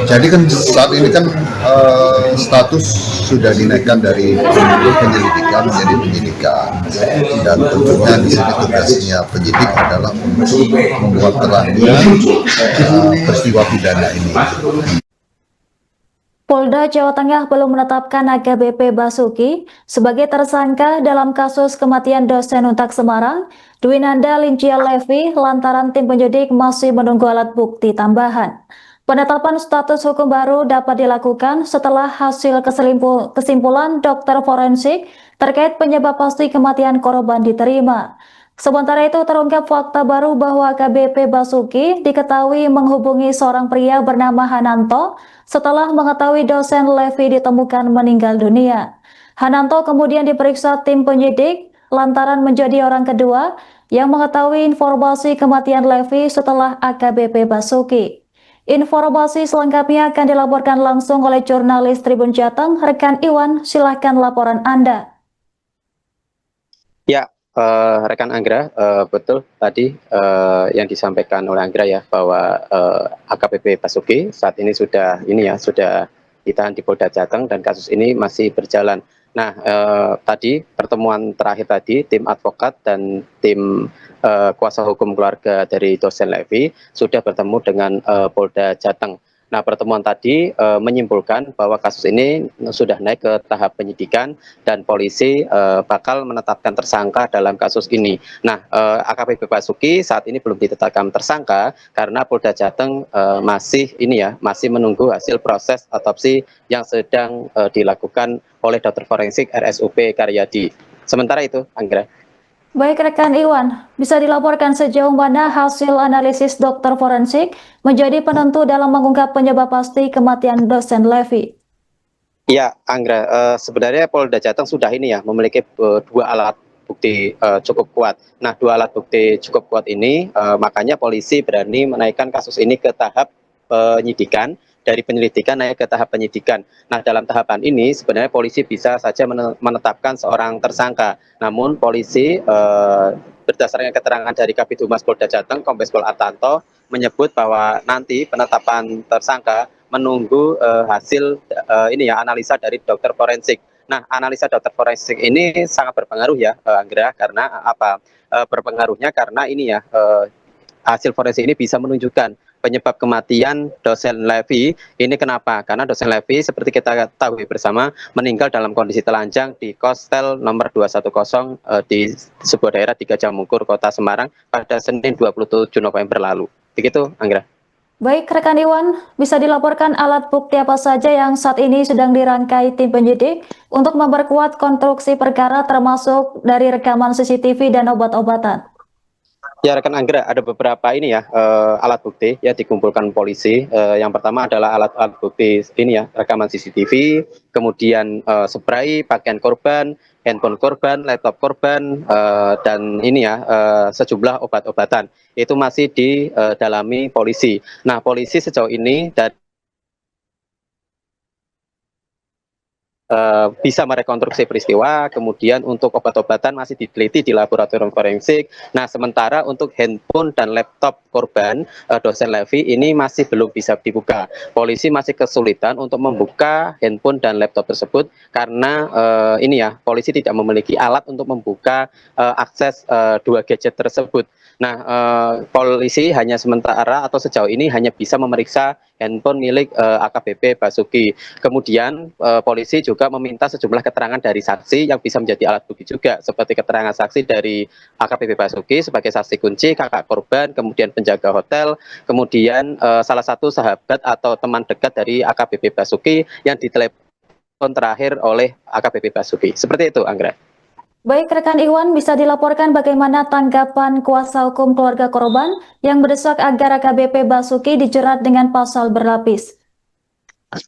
Jadi kan saat ini kan status sudah dinaikkan dari penyelidikan menjadi penyidikan, dan tentunya di sini tugasnya penyidik adalah untuk membuat terangnya peristiwa pidana ini. Polda Jawa Tengah belum menetapkan AKBP Basuki sebagai tersangka dalam kasus kematian dosen Untak Semarang, Dwinanda Lincia Levi, lantaran tim penyidik masih menunggu alat bukti tambahan. Penetapan status hukum baru dapat dilakukan setelah hasil kesimpulan dokter forensik terkait penyebab pasti kematian korban diterima. Sementara itu terungkap fakta baru bahwa AKBP Basuki diketahui menghubungi seorang pria bernama Hananto setelah mengetahui dosen Levi ditemukan meninggal dunia. Hananto kemudian diperiksa tim penyidik lantaran menjadi orang kedua yang mengetahui informasi kematian Levi setelah AKBP Basuki. Informasi selengkapnya akan dilaporkan langsung oleh jurnalis Tribun Jateng, rekan Iwan. Silahkan laporan Anda. Ya, rekan Anggra, betul tadi yang disampaikan oleh Anggra ya, bahwa AKBP Basuki saat ini sudah ditahan di Polda Jateng dan kasus ini masih berjalan. Nah, tadi pertemuan terakhir tadi tim advokat dan tim kuasa hukum keluarga dari dosen Levi sudah bertemu dengan Polda Jateng. Nah, pertemuan tadi menyimpulkan bahwa kasus ini sudah naik ke tahap penyidikan dan polisi bakal menetapkan tersangka dalam kasus ini. Nah, AKBP Basuki saat ini belum ditetapkan tersangka karena Polda Jateng masih menunggu hasil proses otopsi yang sedang dilakukan oleh dokter forensik RSUP Karyadi. Sementara itu, Anggra. Baik rekan Iwan, bisa dilaporkan sejauh mana hasil analisis dokter forensik menjadi penentu dalam mengungkap penyebab pasti kematian dosen Levi? Ya, Anggra, sebenarnya Polda Jateng sudah memiliki dua alat bukti cukup kuat. Nah, dua alat bukti cukup kuat ini makanya polisi berani menaikkan kasus ini ke tahap penyidikan, dari penyelidikan naik ke tahap penyidikan. Nah, dalam tahapan ini sebenarnya polisi bisa saja menetapkan seorang tersangka. Namun polisi berdasarkan keterangan dari Kabid Humas Polda Jateng, Kombes Pol Artanto, menyebut bahwa nanti penetapan tersangka menunggu hasil analisa dari dokter forensik. Nah, analisa dokter forensik ini sangat berpengaruh ya, Anggra, karena apa? Berpengaruhnya karena hasil forensik ini bisa menunjukkan penyebab kematian dosen Levi ini kenapa? Karena dosen Levi seperti kita ketahui bersama meninggal dalam kondisi telanjang di Kostel nomor 210 di sebuah daerah di Gajah Mungkur, Kota Semarang pada Senin 27 November lalu. Begitu, Anggra. Baik rekan Iwan, bisa dilaporkan alat bukti apa saja yang saat ini sedang dirangkai tim penyidik untuk memperkuat konstruksi perkara termasuk dari rekaman CCTV dan obat-obatan? Ya, rekan Anggra, ada beberapa alat bukti ya dikumpulkan polisi. Yang pertama adalah alat bukti rekaman CCTV, kemudian spray, pakaian korban, handphone korban, laptop korban, dan sejumlah obat-obatan. Itu masih didalami polisi. Nah, polisi sejauh ini bisa merekonstruksi peristiwa, kemudian untuk obat-obatan masih diteliti di laboratorium forensik. Nah, sementara untuk handphone dan laptop korban dosen Levi ini masih belum bisa dibuka. Polisi masih kesulitan untuk membuka handphone dan laptop tersebut karena polisi tidak memiliki alat untuk membuka akses dua gadget tersebut. Nah, polisi hanya sementara atau sejauh ini hanya bisa memeriksa handphone milik AKBP Basuki. Kemudian polisi juga meminta sejumlah keterangan dari saksi yang bisa menjadi alat bukti juga, seperti keterangan saksi dari AKBP Basuki sebagai saksi kunci, kakak korban, kemudian penjaga hotel, kemudian salah satu sahabat atau teman dekat dari AKBP Basuki yang ditelepon terakhir oleh AKBP Basuki. Seperti itu, Anggra. Baik rekan Iwan, bisa dilaporkan bagaimana tanggapan kuasa hukum keluarga korban yang mendesak agar AKBP Basuki dijerat dengan pasal berlapis?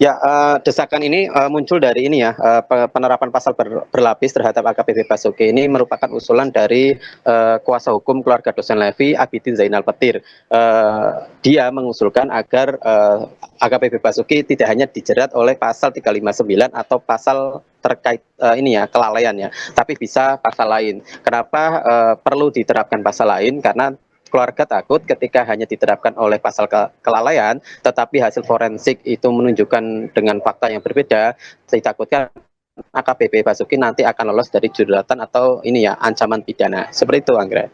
Ya, desakan ini muncul dari penerapan pasal berlapis terhadap AKBP Basuki ini merupakan usulan dari kuasa hukum keluarga dosen Levi, Abidin Zainal Petir. Dia mengusulkan agar AKBP Basuki tidak hanya dijerat oleh pasal 359 atau pasal terkait kelalaian ya, tapi bisa pasal lain. Kenapa perlu diterapkan pasal lain? Karena keluarga takut ketika hanya diterapkan oleh pasal kelalaian, tetapi hasil forensik itu menunjukkan dengan fakta yang berbeda, ditakutkan AKBP Basuki nanti akan lolos dari jeratan atau ini ya ancaman pidana. Seperti itu, Anggra.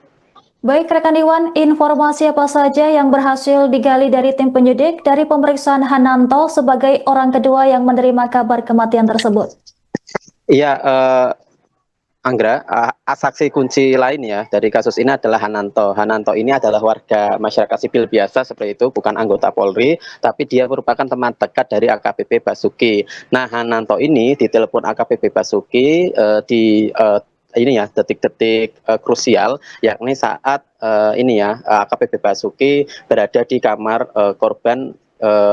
Baik rekan Iwan, informasi apa saja yang berhasil digali dari tim penyidik dari pemeriksaan Hananto sebagai orang kedua yang menerima kabar kematian tersebut? Iya, Anggra, saksi kunci lain ya dari kasus ini adalah Hananto. Hananto ini adalah warga masyarakat sipil biasa seperti itu, bukan anggota Polri, tapi dia merupakan teman dekat dari AKBP Basuki. Nah, Hananto ini ditelepon AKBP Basuki di ini ya detik-detik krusial, yakni saat ini ya AKBP Basuki berada di kamar korban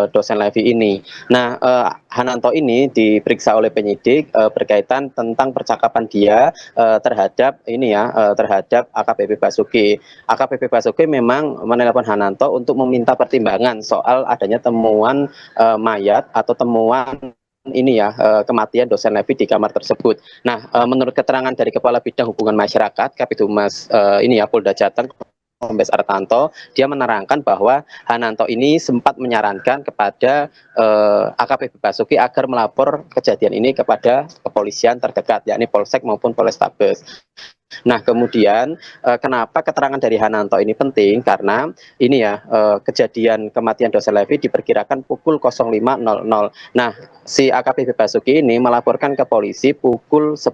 dosen Levi ini. Nah, Hananto ini diperiksa oleh penyidik berkaitan tentang percakapan dia terhadap ini ya terhadap AKBP Basuki. AKBP Basuki memang menelepon Hananto untuk meminta pertimbangan soal adanya temuan mayat atau temuan ini ya kematian dosen Levi di kamar tersebut. Nah, menurut keterangan dari Kepala Bidang Hubungan Masyarakat Kabitumas ini ya Polda Jateng, Kombes Artanto, dia menerangkan bahwa Hananto ini sempat menyarankan kepada AKBP Basuki agar melapor kejadian ini kepada kepolisian terdekat, yakni Polsek maupun Polrestabes. Nah, kemudian kenapa keterangan dari Hananto ini penting? Karena ini ya kejadian kematian dosen Levi diperkirakan pukul 05.00. Nah, si AKBP Basuki ini melaporkan ke polisi pukul 10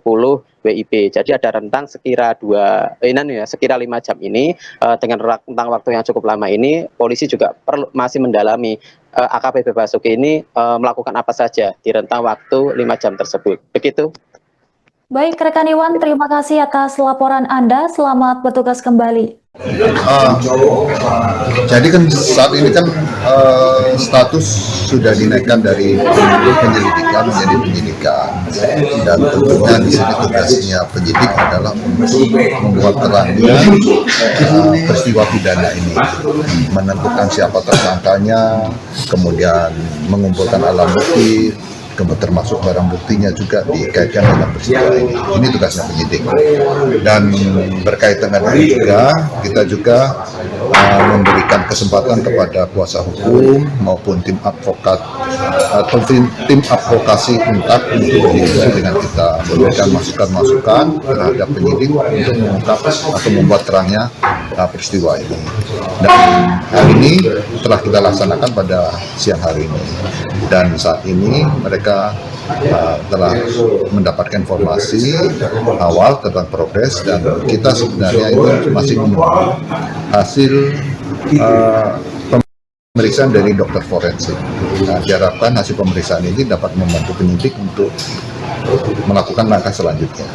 WIB. Jadi ada rentang sekira 5 jam ini dengan rentang waktu yang cukup lama ini polisi juga masih mendalami AKBP Basuki ini melakukan apa saja di rentang waktu 5 jam tersebut. Begitu. Baik rekan Iwan, terima kasih atas laporan Anda. Selamat bertugas kembali. Jadi kan saat ini kan status sudah dinaikkan dari penyelidikan menjadi penyidikan, dan tentunya di sini tugasnya penyidik adalah untuk membuat terangnya peristiwa pidana ini, menentukan siapa tersangkanya, kemudian mengumpulkan alat bukti, termasuk barang buktinya juga dikaitkan dengan peristiwa ini. Ini tugasnya penyidik. Dan berkaitan dengan itu juga, kita juga memberikan kesempatan kepada kuasa hukum maupun tim advokat atau tim advokasi UNTAD untuk berdiskusi dengan kita, memberikan masukan-masukan terhadap penyidik untuk mengungkap atau membuat terangnya peristiwa ini. Dan hari ini telah kita laksanakan pada siang hari ini. Dan saat ini mereka telah mendapatkan informasi awal tentang progres, dan kita sebenarnya itu masih menunggu hasil pemeriksaan dari dokter forensik. Nah, diharapkan hasil pemeriksaan ini dapat membantu penyidik untuk melakukan langkah selanjutnya.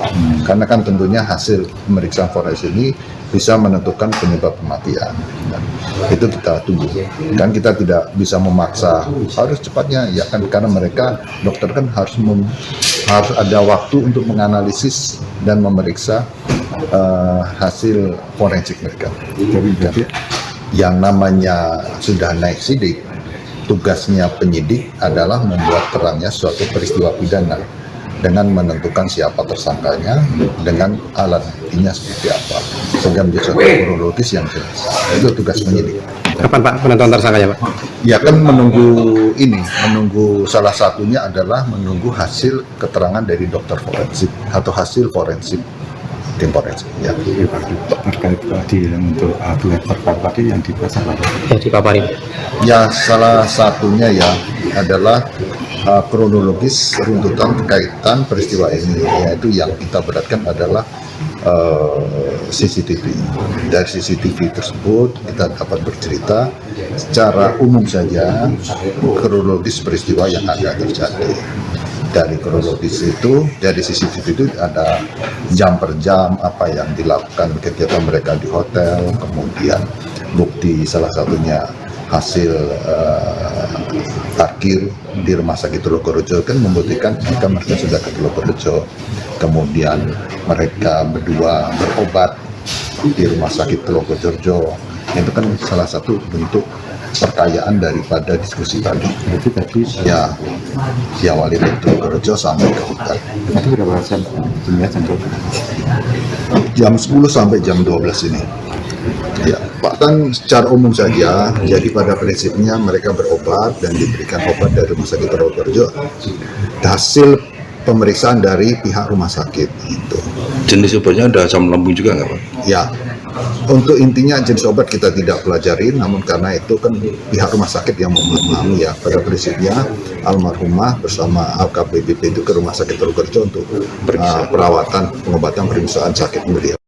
Karena kan tentunya hasil pemeriksaan forensik ini bisa menentukan penyebab kematian. Nah, itu kita tunggu. Kan kita tidak bisa memaksa harus cepatnya, ya kan, karena mereka dokter kan harus ada waktu untuk menganalisis dan memeriksa hasil forensik mereka. Yang namanya sudah naik sidik, tugasnya penyidik adalah membuat terangnya suatu peristiwa pidana dengan menentukan siapa tersangkanya, dengan alat buktinya seperti apa, sehingga menjadi suatu kronologis yang jelas. Itu tugas penyidik. Kapan Pak penentuan tersangkanya Pak? Ya kan menunggu salah satunya adalah menunggu hasil keterangan dari dokter forensik atau hasil forensik tim forensik. Ya. Terkait tadi untuk dua korban tadi yang dipasang Pak? Ya, dipaparin. Ya, salah satunya ya adalah kronologis runtutan kaitan peristiwa ini, yaitu yang kita beratkan adalah CCTV. Dari CCTV tersebut kita dapat bercerita secara umum saja kronologis peristiwa yang ada terjadi. Dari kronologis itu, dari CCTV itu ada jam per jam apa yang dilakukan kegiatan mereka di hotel, kemudian bukti salah satunya hasil parkir di rumah sakit Tulokorojo kan membuktikan jika mereka sudah ke Tulokorojo. Kemudian mereka berdua berobat di rumah sakit Tulokorojo. Itu kan salah satu bentuk perkayaan daripada diskusi tadi. Itu tadi ya diawali dari Tulokorojo sampai ke hutan. itu berapa jam? Jam 10 Jam 10 sampai jam 12 ini. Ya, Pak, kan secara umum saja, jadi pada prinsipnya mereka berobat dan diberikan obat dari Rumah Sakit Purwokerto hasil pemeriksaan dari pihak rumah sakit itu. Jenis obatnya ada asam lambung juga nggak Pak? Ya, untuk intinya jenis obat kita tidak pelajari, namun karena itu kan pihak rumah sakit yang memahami ya. Pada prinsipnya almarhumah bersama AKBP itu ke Rumah Sakit Purwokerto untuk perawatan, pengobatan, pemeriksaan sakit beliau.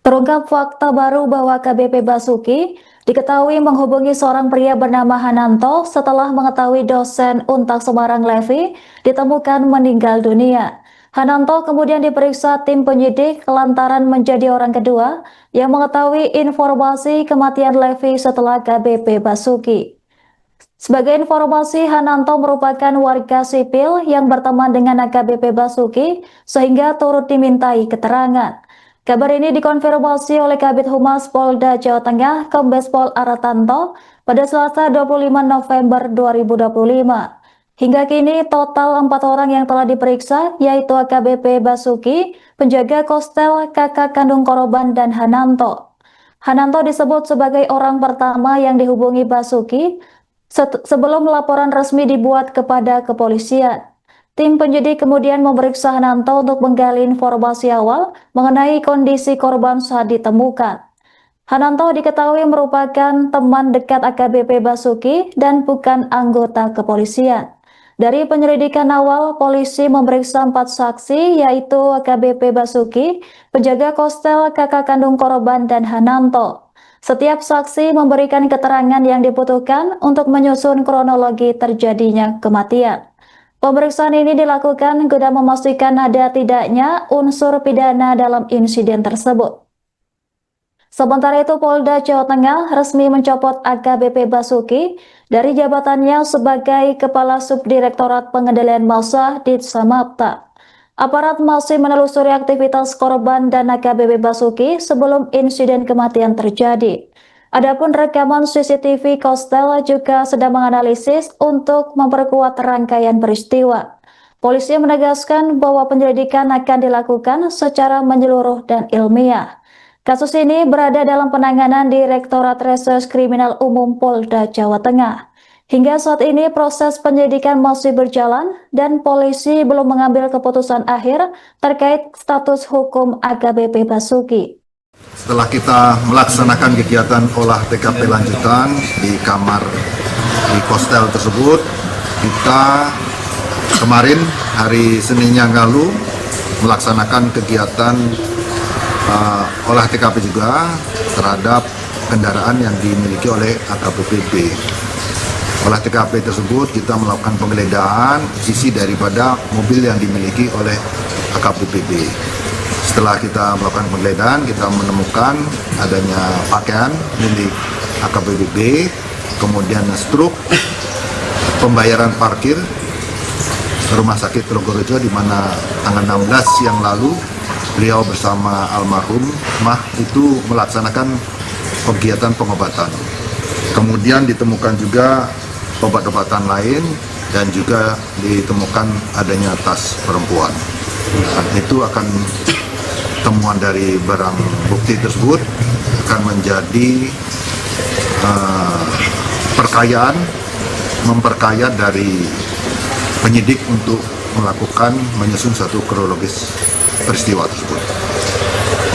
Terungkap fakta baru bahwa AKBP Basuki diketahui menghubungi seorang pria bernama Hananto setelah mengetahui dosen Untak Semarang Levi ditemukan meninggal dunia. Hananto kemudian diperiksa tim penyidik lantaran menjadi orang kedua yang mengetahui informasi kematian Levi setelah AKBP Basuki. Sebagai informasi, Hananto merupakan warga sipil yang berteman dengan AKBP Basuki sehingga turut dimintai keterangan. Kabar ini dikonfirmasi oleh Kabid Humas Polda Jawa Tengah, Kombes Pol Aratanto, pada Selasa 25 November 2025. Hingga kini total 4 orang yang telah diperiksa, yaitu AKBP Basuki, penjaga kostel, kakak kandung korban, dan Hananto. Hananto disebut sebagai orang pertama yang dihubungi Basuki sebelum laporan resmi dibuat kepada kepolisian. Tim penyidik kemudian memeriksa Hananto untuk menggali informasi awal mengenai kondisi korban saat ditemukan. Hananto diketahui merupakan teman dekat AKBP Basuki dan bukan anggota kepolisian. Dari penyelidikan awal, polisi memeriksa 4 saksi, yaitu AKBP Basuki, penjaga kostel, kakak kandung korban, dan Hananto. Setiap saksi memberikan keterangan yang dibutuhkan untuk menyusun kronologi terjadinya kematian. Pemeriksaan ini dilakukan guna memastikan ada tidaknya unsur pidana dalam insiden tersebut. Sementara itu, Polda Jawa Tengah resmi mencopot AKBP Basuki dari jabatannya sebagai Kepala Subdirektorat Pengendalian Massa Ditsamapta. Aparat masih menelusuri aktivitas korban dan AKBP Basuki sebelum insiden kematian terjadi. Adapun rekaman CCTV kostel juga sedang menganalisis untuk memperkuat rangkaian peristiwa. Polisi menegaskan bahwa penyelidikan akan dilakukan secara menyeluruh dan ilmiah. Kasus ini berada dalam penanganan Direktorat Reserse Kriminal Umum Polda Jawa Tengah. Hingga saat ini proses penyelidikan masih berjalan dan polisi belum mengambil keputusan akhir terkait status hukum AKBP Basuki. Setelah kita melaksanakan kegiatan olah TKP lanjutan di kamar di kostel tersebut, kita kemarin hari Senin yang lalu melaksanakan kegiatan olah TKP juga terhadap kendaraan yang dimiliki oleh AKBP. Olah TKP tersebut kita melakukan penggeledahan isi daripada mobil yang dimiliki oleh AKBP. Setelah kita melakukan penggeledahan, kita menemukan adanya pakaian milik AKBP, kemudian struk, pembayaran parkir Rumah Sakit Purwokerto di mana tanggal 16 yang lalu beliau bersama almarhum itu melaksanakan kegiatan pengobatan. Kemudian ditemukan juga obat-obatan lain dan juga ditemukan adanya tas perempuan. Dan itu akan temuan dari barang bukti tersebut akan menjadi memperkaya dari penyidik untuk melakukan menyusun satu kronologis peristiwa tersebut.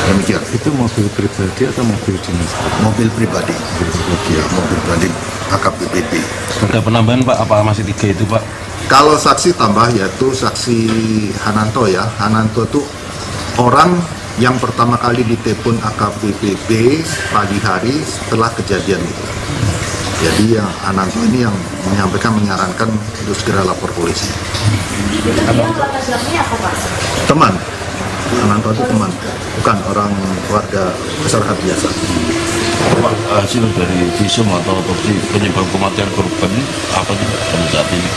Demikian. Itu mobil pribadi atau mobil dinas? Mobil pribadi. Ya, mobil pribadi AKBP. Ada penambahan Pak, apa masih 3 itu Pak? Kalau saksi tambah yaitu saksi Hananto ya. Hananto itu orang yang pertama kali ditelepon AKBP pagi hari setelah kejadian itu. Jadi yang Hananto ini yang menyarankan untuk segera lapor polisi. Teman. Hananto itu teman, bukan orang warga masyarakat biasa. Pak, hasil dari visum atau otopsi penyebab kematian korban apa sih saat ini?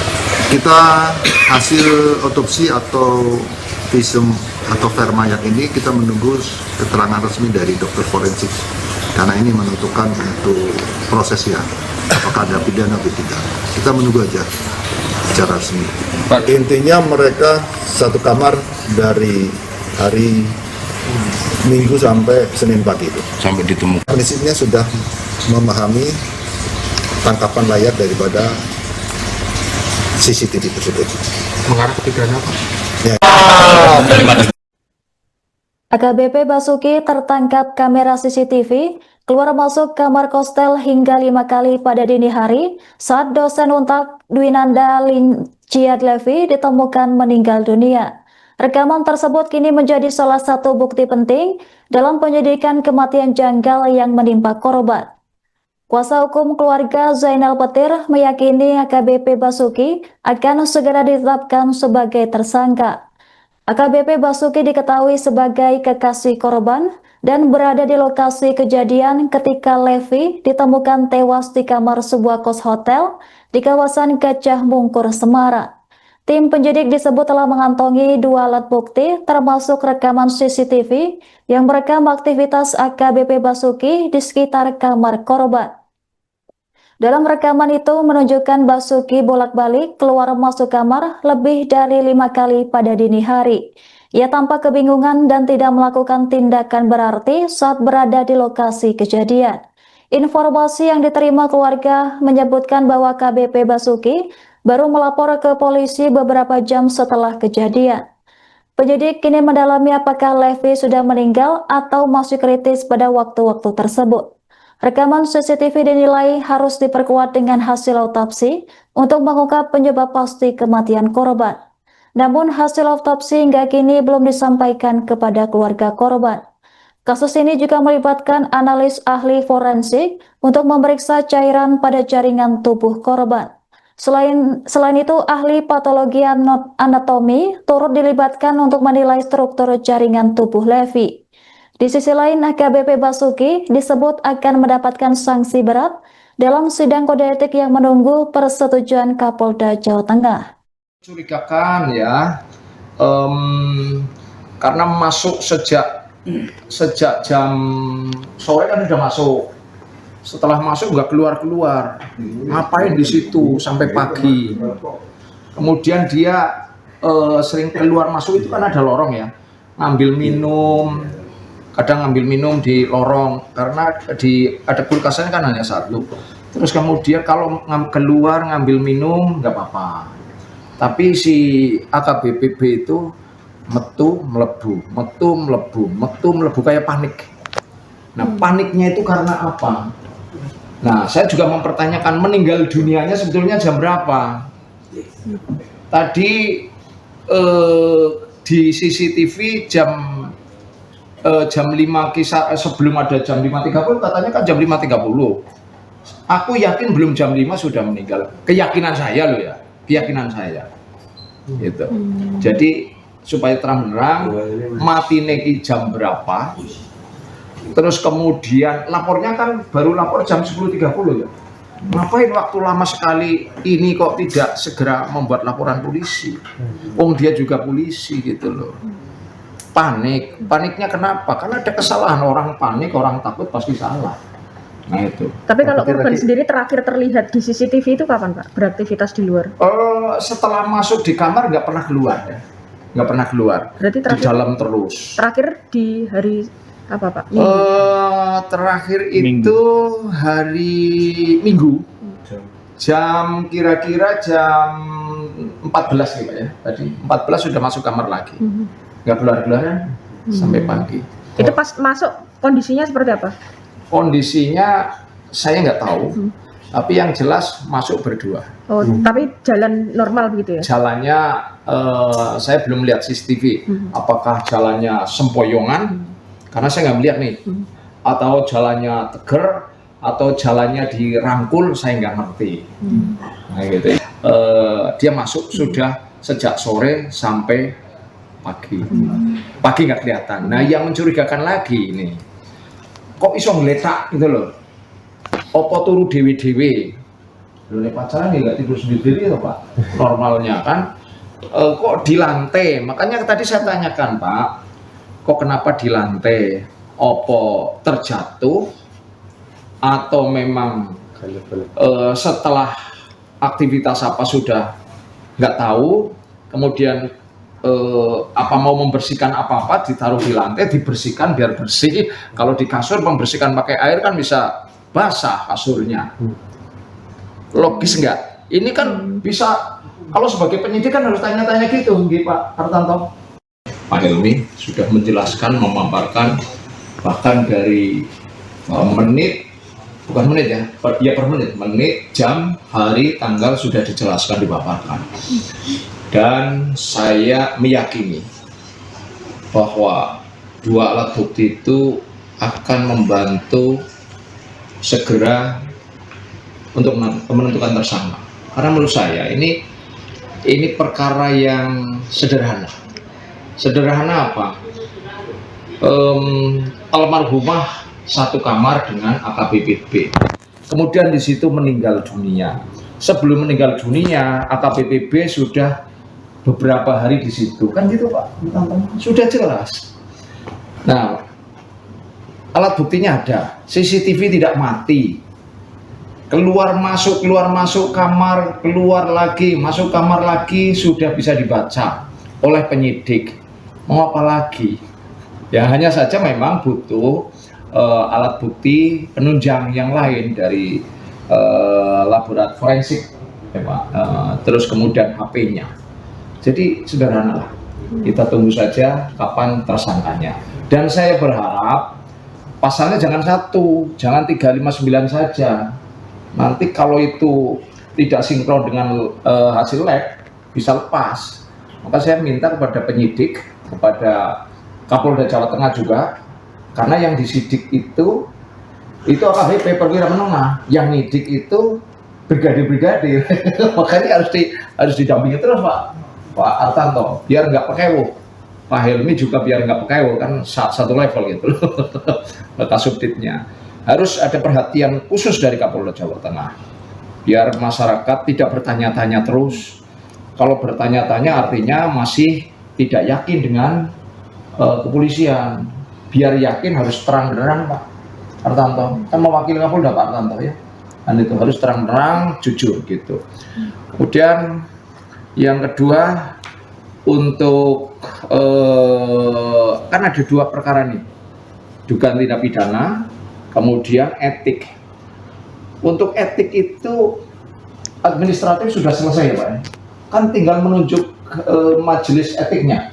Kita hasil otopsi atau visum atau mayat ini kita menunggu keterangan resmi dari dokter forensik karena ini menentukan untuk prosesnya apakah ada pidana atau tidak. Kita menunggu aja secara resmi. Intinya mereka satu kamar dari hari Minggu sampai Senin pagi itu. sampai ditemukan. Prinsipnya sudah memahami tangkapan layar daripada CCTV tersebut. Mengarah ke pidana apa? AKBP Basuki tertangkap kamera CCTV keluar masuk kamar kostel hingga 5 kali pada dini hari saat dosen Untak Dwinanda Linciadlevi ditemukan meninggal dunia. Rekaman tersebut kini menjadi salah satu bukti penting dalam penyidikan kematian janggal yang menimpa korban. Kuasa hukum keluarga Zainal Petir meyakini AKBP Basuki akan segera ditetapkan sebagai tersangka. AKBP Basuki diketahui sebagai kekasih korban dan berada di lokasi kejadian ketika Levi ditemukan tewas di kamar sebuah kos hotel di kawasan Gajah Mungkur, Semarang. Tim penyidik disebut telah mengantongi 2 alat bukti termasuk rekaman CCTV yang merekam aktivitas AKBP Basuki di sekitar kamar korban. Dalam rekaman itu menunjukkan Basuki bolak-balik keluar masuk kamar lebih dari 5 kali pada dini hari. Ia tampak kebingungan dan tidak melakukan tindakan berarti saat berada di lokasi kejadian. Informasi yang diterima keluarga menyebutkan bahwa KBP Basuki baru melapor ke polisi beberapa jam setelah kejadian. Penyidik kini mendalami apakah Levi sudah meninggal atau masih kritis pada waktu-waktu tersebut. Rekaman CCTV dinilai harus diperkuat dengan hasil otopsi untuk mengungkap penyebab pasti kematian korban. Namun hasil otopsi hingga kini belum disampaikan kepada keluarga korban. Kasus ini juga melibatkan analis ahli forensik untuk memeriksa cairan pada jaringan tubuh korban. Selain itu, ahli patologi anatomi turut dilibatkan untuk menilai struktur jaringan tubuh Levi. Di sisi lain, AKBP Basuki disebut akan mendapatkan sanksi berat dalam sidang kode etik yang menunggu persetujuan Kapolda Jawa Tengah. Curigakan ya, karena masuk sejak jam sore kan sudah masuk. Setelah masuk nggak keluar, ngapain di situ sampai pagi. Kemudian dia sering keluar masuk itu kan ada lorong ya, ngambil minum. Kadang ngambil minum di lorong karena ada kulkasnya kan hanya 1. Terus kemudian kalau keluar ngambil minum nggak apa-apa. Tapi si AKBP itu metu melebu kayak panik. Nah, paniknya itu karena apa? Nah, saya juga mempertanyakan meninggal dunianya sebetulnya jam berapa? Tadi di CCTV jam 5 kisah sebelum ada jam 5.30 katanya kan jam 5.30. Aku yakin belum jam 5 sudah meninggal. Keyakinan saya loh ya, keyakinan saya. Gitu. Jadi supaya terang-terang mati neki jam berapa. Terus kemudian lapornya kan baru lapor jam 10.30 ya. Ngapain waktu lama sekali ini kok tidak segera membuat laporan polisi? Dia juga polisi gitu loh. Paniknya kenapa? Karena ada kesalahan, orang panik, orang takut pasti salah. Nah itu. Tapi kalau korban sendiri terakhir terlihat di CCTV itu kapan Pak? Beraktivitas di luar? Setelah masuk di kamar nggak pernah keluar ya, nggak pernah keluar. Berarti terakhir, di dalam terus. Terakhir di hari apa Pak? Terakhir itu hari Minggu. Jam kira-kira jam 14 nih Pak ya. Tadi 14 sudah masuk kamar lagi. Nggak keluar-keluar sampai pagi. Itu pas masuk kondisinya seperti apa? Kondisinya saya nggak tahu, tapi yang jelas masuk berdua. Tapi jalan normal begitu ya? Jalannya saya belum lihat CCTV. Apakah jalannya sempoyongan? Karena saya nggak melihat nih. Atau jalannya teger, atau jalannya dirangkul, saya nggak ngerti. Nah gitu. Dia masuk sudah sejak sore sampai pagi nggak kelihatan. Nah yang mencurigakan lagi ini kok iso ngeletak gitu loh, opo turu dewe-dewe loh, pacaran nggak tidur sendiri loh Pak normalnya kan, kok di lantai. Makanya tadi saya tanyakan Pak, kok kenapa di lantai, opo terjatuh atau memang setelah aktivitas apa sudah nggak tahu, kemudian apa mau membersihkan apa-apa ditaruh di lantai, dibersihkan biar bersih. Kalau di kasur membersihkan pakai air kan bisa basah kasurnya. Logis nggak? Ini kan bisa, kalau sebagai penyidik kan harus tanya-tanya gitu, nggih Pak Hartanto. Pak Helmi sudah menjelaskan, memaparkan, bahkan dari menit, bukan menit ya, per menit, jam, hari, tanggal sudah dijelaskan, dipaparkan. Dan saya meyakini bahwa dua alat bukti itu akan membantu segera untuk menentukan tersangka. Karena menurut saya ini perkara yang sederhana. Sederhana apa? Almarhumah satu kamar dengan AKBP. Kemudian di situ meninggal dunia. Sebelum meninggal dunia, AKBP sudah beberapa hari di situ, kan gitu Pak, sudah jelas. Nah, alat buktinya ada, CCTV tidak mati, keluar masuk kamar, keluar lagi, masuk kamar lagi, sudah bisa dibaca oleh penyidik. Mau apa lagi? Ya hanya saja memang butuh alat bukti penunjang yang lain dari laboratorium forensik, ya Pak. Terus kemudian HP-nya. Jadi sederhana lah, kita tunggu saja kapan tersangkanya. Dan saya berharap pasalnya jangan 1, jangan 359 saja. Nanti kalau itu tidak sinkron dengan hasil lab, bisa lepas. Maka saya minta kepada penyidik, kepada Kapolda Jawa Tengah juga, karena yang disidik itu AKBP perwira menengah, yang nyidik itu brigadir-brigadir. Makanya harus didampingi terus Pak Hartanto, biar nggak pekewo. Pak Helmi juga biar nggak pekewo, kan satu level gitu. Kasubditnya harus ada perhatian khusus dari Kapolda Jawa Tengah, biar masyarakat tidak bertanya-tanya terus. Kalau bertanya-tanya artinya masih tidak yakin dengan kepolisian. Biar yakin harus terang-terang Pak Hartanto, kan mewakili Kapolda Pak Hartanto ya, dan itu harus terang-terang, jujur gitu. Kemudian yang kedua, untuk kan ada 2 perkara nih, dugaan tindak pidana, kemudian etik. Untuk etik itu administratif sudah selesai ya Pak, kan tinggal menunjuk majelis etiknya.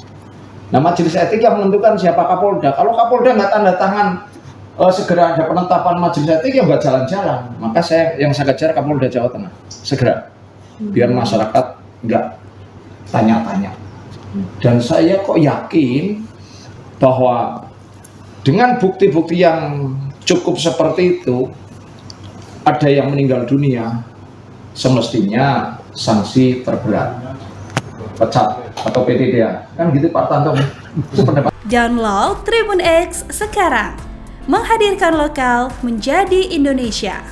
Nah majelis etik yang menentukan siapa Kapolda. Kalau Kapolda nggak tanda tangan segera ada penetapan majelis etik, ya nggak jalan-jalan. Maka yang saya kejar Kapolda Jawa Tengah segera, biar masyarakat nggak tanya-tanya. Dan saya kok yakin bahwa dengan bukti-bukti yang cukup seperti itu, ada yang meninggal dunia, semestinya sanksi terberat, pecat atau PTDA, kan gitu Pak Tanto. Download Tribun X sekarang, menghadirkan lokal menjadi Indonesia.